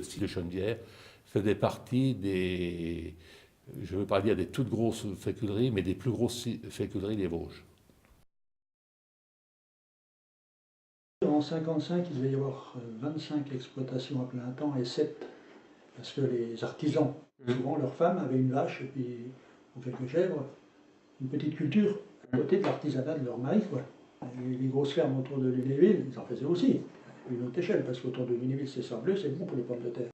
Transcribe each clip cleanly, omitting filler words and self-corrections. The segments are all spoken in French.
site de Chenevière faisait partie des, je ne veux pas dire des toutes grosses féculeries, mais des plus grosses féculeries des Vosges. En 1955, il devait y avoir 25 exploitations à plein temps et 7, parce que les artisans, souvent leurs femmes avaient une vache et puis, ou quelques chèvres, une petite culture à côté de l'artisanat de leur mari, quoi. Les grosses fermes autour de Lunéville, ils en faisaient aussi, à une autre échelle, parce qu'autour de Lunéville, c'est sableux, c'est bon pour les pommes de terre.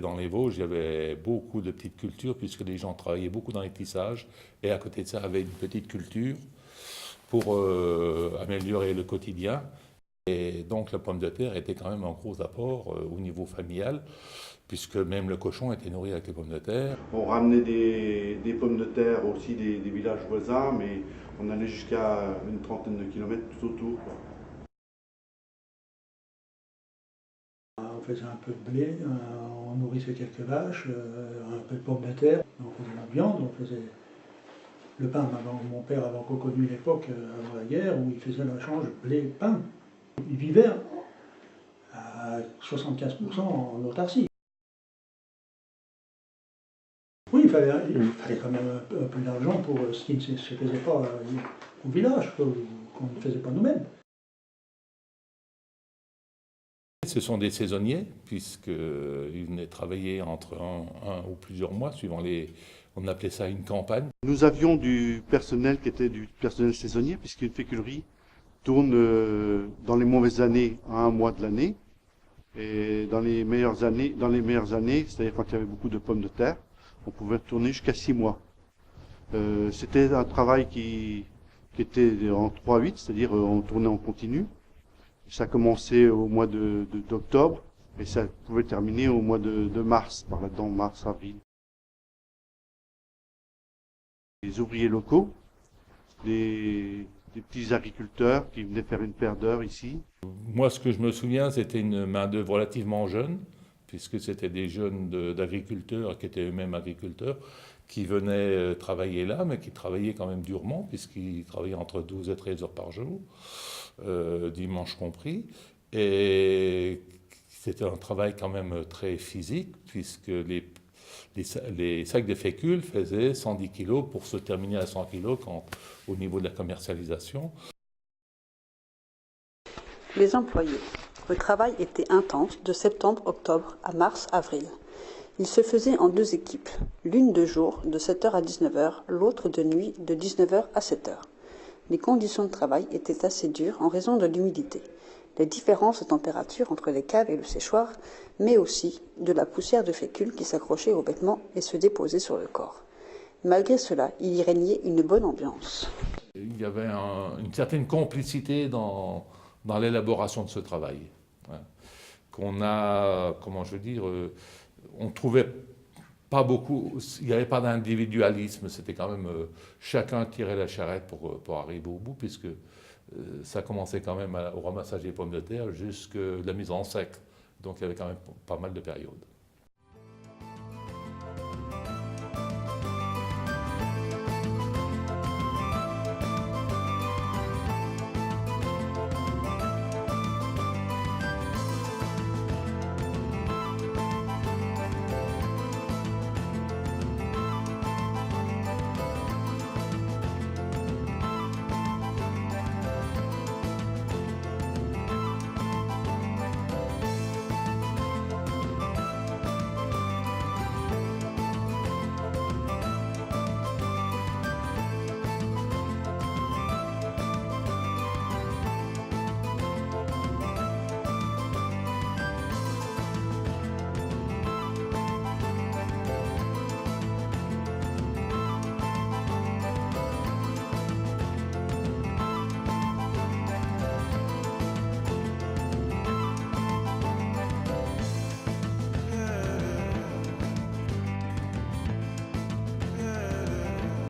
Dans les Vosges, il y avait beaucoup de petites cultures, puisque les gens travaillaient beaucoup dans les tissages, et à côté de ça, avaient une petite culture pour améliorer le quotidien. Et donc la pomme de terre était quand même un gros apport au niveau familial, puisque même le cochon était nourri avec les pommes de terre. On ramenait des pommes de terre aussi des villages voisins, mais on allait jusqu'à une trentaine de kilomètres tout autour, quoi. On faisait un peu de blé, on nourrissait quelques vaches, un peu de pommes de terre, on faisait la viande, on faisait le pain. Mon père avait encore connu l'époque avant la guerre où il faisait l'échange blé-pain. Il vivait à 75% en autarcie. Oui, il fallait quand même un peu d'argent pour ce qui ne se faisait pas au village, qu'on ne faisait pas nous-mêmes. Ce sont des saisonniers, puisqu'ils venaient travailler entre un ou plusieurs mois, suivant les... On appelait ça une campagne. Nous avions du personnel qui était du personnel saisonnier, puisqu'une féculerie tourne dans les mauvaises années à un mois de l'année, et dans les meilleures années, c'est-à-dire quand il y avait beaucoup de pommes de terre, on pouvait tourner jusqu'à 6 mois. C'était un travail qui était en 3-8, c'est-à-dire on tournait en continu. Ça commençait au mois d'octobre et ça pouvait terminer au mois de mars, par là-dedans, mars, avril. Les ouvriers locaux, des petits agriculteurs qui venaient faire une paire d'heures ici. Moi, ce que je me souviens, c'était une main-d'œuvre relativement jeune, puisque c'était des jeunes d'agriculteurs qui étaient eux-mêmes agriculteurs, qui venaient travailler là, mais qui travaillaient quand même durement, puisqu'ils travaillaient entre 12 et 13 heures par jour, dimanche compris. Et c'était un travail quand même très physique, puisque les sacs de fécule faisaient 110 kg pour se terminer à 100 kg au niveau de la commercialisation. Les employés. Le travail était intense de septembre-octobre à mars-avril. Il se faisait en 2 équipes, l'une de jour de 7h à 19h, l'autre de nuit de 19h à 7h. Les conditions de travail étaient assez dures en raison de l'humidité, les différences de température entre les caves et le séchoir, mais aussi de la poussière de fécule qui s'accrochait aux vêtements et se déposait sur le corps. Malgré cela, il y régnait une bonne ambiance. Il y avait une certaine complicité dans l'élaboration de ce travail. Hein, qu'on a, comment je veux dire, on trouvait pas beaucoup, il n'y avait pas d'individualisme, c'était quand même chacun tirait la charrette pour arriver au bout, puisque ça commençait quand même au ramassage des pommes de terre jusqu'à la mise en sec. Donc il y avait quand même pas mal de périodes.